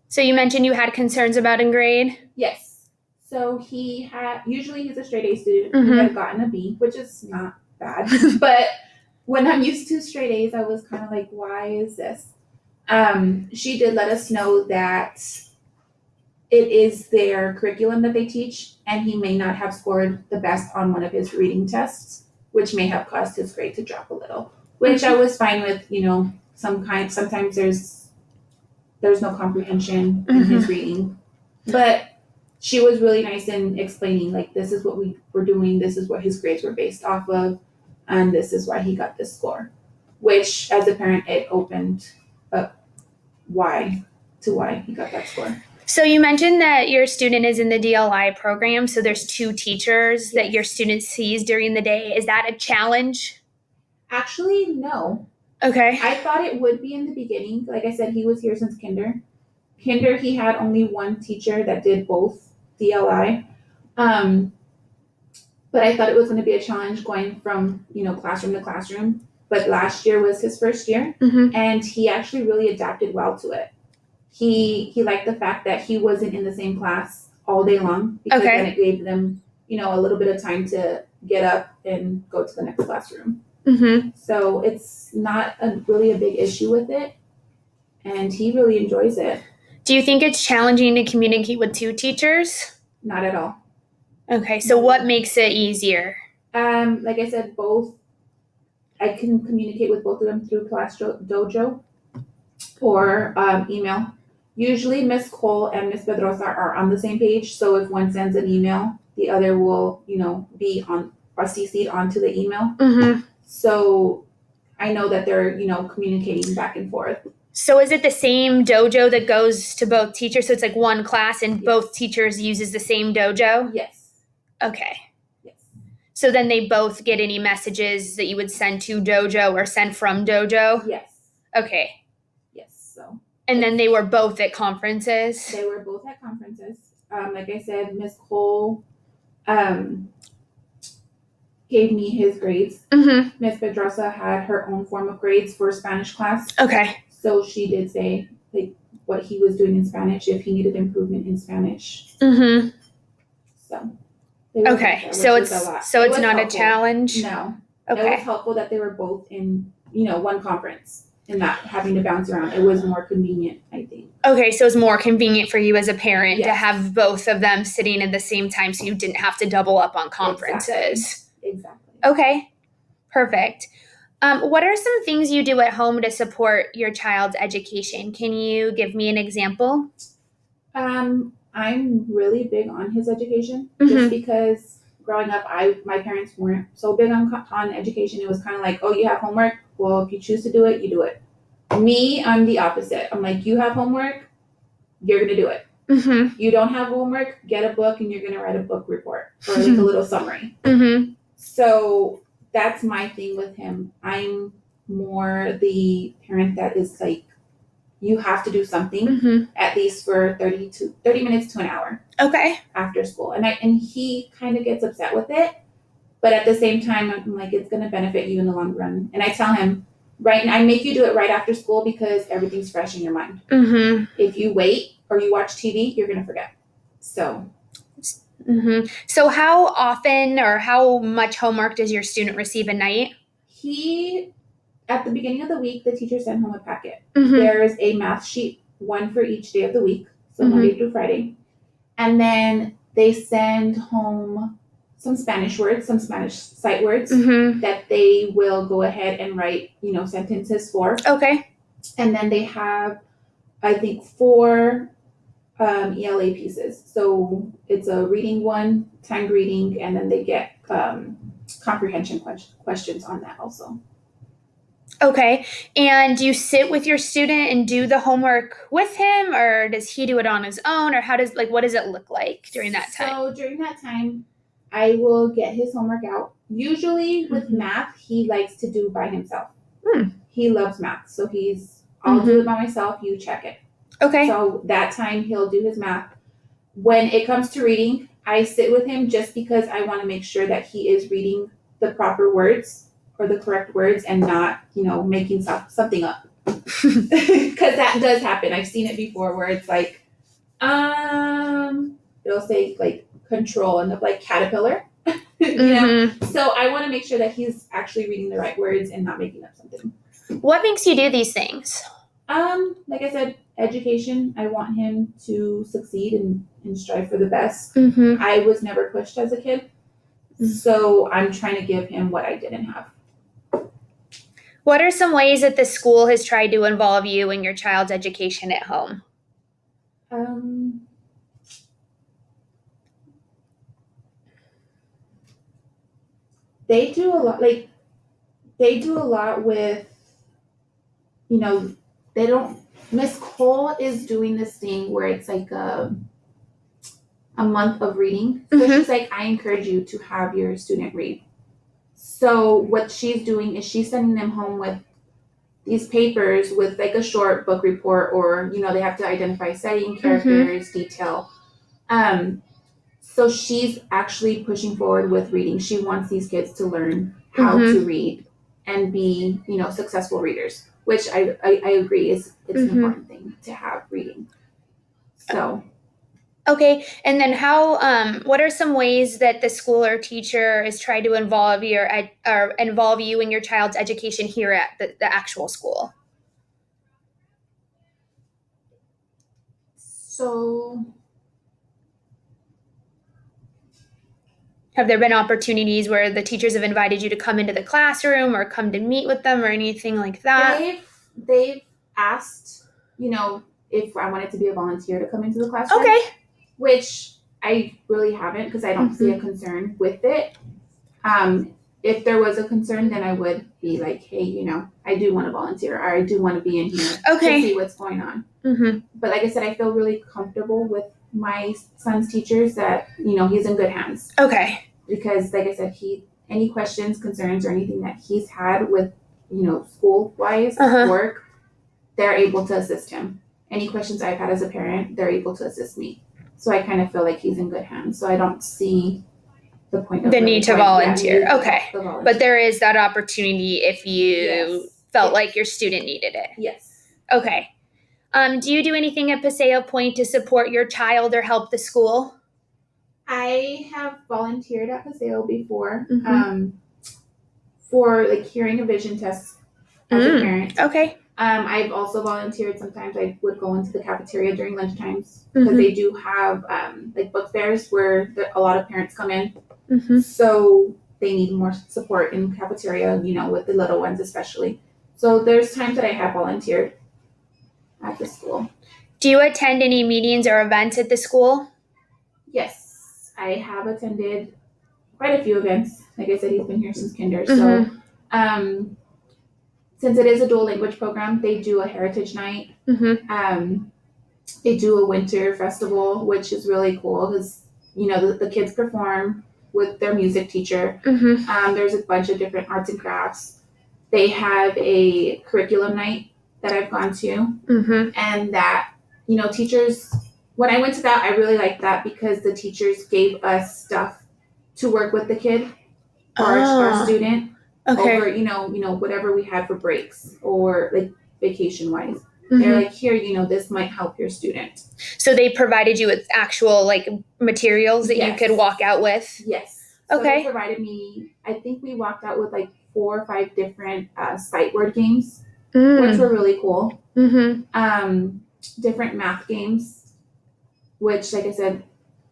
So you mentioned you had concerns about in grade? Yes. So usually he's a straight A student. Mhm. He had gotten a B, which is not bad. But when I'm used to straight A's, I was kind of like, why is this? She did let us know that it is their curriculum that they teach, and he may not have scored the best on one of his reading tests, which may have caused his grade to drop a little. Which I was fine with, sometimes there's no comprehension in his reading. But she was really nice in explaining, like, this is what we were doing, this is what his grades were based off of, and this is why he got this score. Which, as a parent, it opened up why he got that score. So you mentioned that your student is in the DLI program, so there's 2 teachers that your student sees during the day. Is that a challenge? Actually, no. Okay. I thought it would be in the beginning. Like I said, he was here since kinder. Kinder, he had only one teacher that did both DLI. But I thought it was going to be a challenge going from, classroom to classroom. But last year was his first year, and he actually really adapted well to it. He liked the fact that he wasn't in the same class all day long, because then it gave them, a little bit of time to get up and go to the next classroom. So it's not really a big issue with it, and he really enjoys it. Do you think it's challenging to communicate with 2 teachers? Not at all. Okay, so what makes it easier? Like I said, I can communicate with both of them through Class Dojo or email. Usually Miss Cole and Miss Pedrosa are on the same page, so if one sends an email, the other will, be on or CC'd onto the email. So I know that they're, communicating back and forth. So is it the same dojo that goes to both teachers? So it's like one class and both teachers uses the same dojo? Yes. Okay. Yes. So then they both get any messages that you would send to dojo or send from dojo? Yes. Okay. Yes. So. And then they were both at conferences? They were both at conferences. Like I said, Miss Cole gave me his grades. Miss Pedrosa had her own form of grades for Spanish class. Okay. So she did say, like, what he was doing in Spanish, if he needed improvement in Spanish. So. Okay. So it's not helpful. A challenge? No. Okay. It was helpful that they were both in, one conference and not having to bounce around. It was more convenient, I think. Okay, so it's more convenient for you as a parent to have both of them sitting at the same time, so you didn't have to double up on conferences. Exactly. Okay, perfect. What are some things you do at home to support your child's education? Can you give me an example? I'm really big on his education, just because growing up, my parents weren't so big on education. It was kind of like, oh, you have homework? Well, if you choose to do it, you do it. Me, I'm the opposite. I'm like, you have homework, you're going to do it. You don't have homework, get a book and you're going to write a book report or like a little summary. So that's my thing with him. I'm more the parent that is like, you have to do something at least for 30 minutes to an hour. Okay. After school. And he kind of gets upset with it. But at the same time, I'm like, it's going to benefit you in the long run. And I tell him, I make you do it right after school because everything's fresh in your mind. If you wait or you watch TV, you're going to forget. So. So how often or how much homework does your student receive a night? At the beginning of the week, the teacher sent home a packet. There's a math sheet, one for each day of the week, so Monday through Friday. And then they send home some Spanish words, some Spanish sight words that they will go ahead and write, sentences for. Okay. And then they have, I think, 4 ELA pieces. So it's a reading one, timed reading, and then they get comprehension questions on that also. Okay. And do you sit with your student and do the homework with him, or does he do it on his own, or what does it look like during that time? So during that time, I will get his homework out. Usually with math, he likes to do by himself. He loves math. So I'll do it by myself, you check it. Okay. So that time he'll do his math. When it comes to reading, I sit with him just because I want to make sure that he is reading the proper words or the correct words and not, making something up. because that does happen. I've seen it before where it's like, it'll say like control and the like caterpillar, you know. So I want to make sure that he's actually reading the right words and not making up something. What makes you do these things? Like I said, education. I want him to succeed and strive for the best. Mm-hmm. I was never pushed as a kid, so I'm trying to give him what I didn't have. What are some ways that the school has tried to involve you in your child's education at home? They do a lot. Like they do a lot with, you know, they don't. Miss Cole is doing this thing where it's like a month of reading. So Mhm. she's like, I encourage you to have your student read. So what she's doing is she's sending them home with these papers with like a short book report, or you know, they have to identify setting, characters, detail. So she's actually pushing forward with reading. She wants these kids to learn how to read and be, you know, successful readers, which I agree is it's an important thing to have reading. So okay, and then how? What are some ways that the school or teacher has tried to involve involve you in your child's education here at the actual school? So Have there been opportunities where the teachers have invited you to come into the classroom or come to meet with them or anything like that? they've asked, you know, if I wanted to be a volunteer to come into the classroom. Okay. Which I really haven't, because I don't see a concern with it. If there was a concern, then I would be like, hey, you know, I do want to volunteer, or I do want to be in here to see what's going on. But like I said, I feel really comfortable with my son's teachers that, you know, he's in good hands. Okay. Because like I said, any questions, concerns, or anything that he's had with, you know, school-wise work, they're able to assist him. Any questions I've had as a parent, they're able to assist me. So I kind of feel like he's in good hands. So I don't see the point of the need to volunteer. Okay. Volunteer. But there is that opportunity if you felt like your student needed it. Yes. Okay. Do you do anything at Paseo Point to support your child or help the school? I have volunteered at Paseo before for like hearing and vision tests as a parent. Okay. I've also volunteered. Sometimes I would go into the cafeteria during lunch times because they do have like book fairs where a lot of parents come in. So they need more support in cafeteria, you know, with the little ones especially. So there's times that I have volunteered at the school. Do you attend any meetings or events at the school? Yes, I have attended quite a few events. Like I said, he's been here since kinder. So since it is a dual language program, they do a heritage night. They do a winter festival, which is really cool because, you know, the kids perform with their music teacher. There's a bunch of different arts and crafts. They have a curriculum night that I've gone to. And that, you know, teachers, when I went to that, I really liked that because the teachers gave us stuff to work with the kid or our student. Over, you know, whatever we had for breaks or like vacation wise. They're like, here, you know, this might help your student. So they provided you with actual like materials that you could walk out with? Yes. So okay. They provided me, I think we walked out with like 4 or 5 different sight word games, which were really cool. Different math games, which like I said,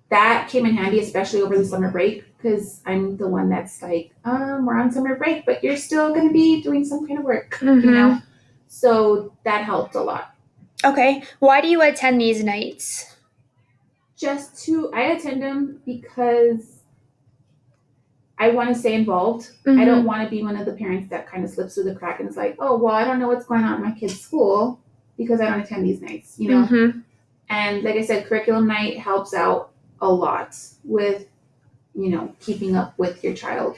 that came in handy, especially over the summer break, because I'm the one that's like, we're on summer break, but you're still going to be doing some kind of work, you know? So that helped a lot. Okay. Why do you attend these nights? I attend them because I want to stay involved. I don't want to be one of the parents that kind of slips through the crack and is like, oh, well, I don't know what's going on in my kid's school because I don't attend these nights, you know? And like I said, curriculum night helps out a lot with, you know, keeping up with your child.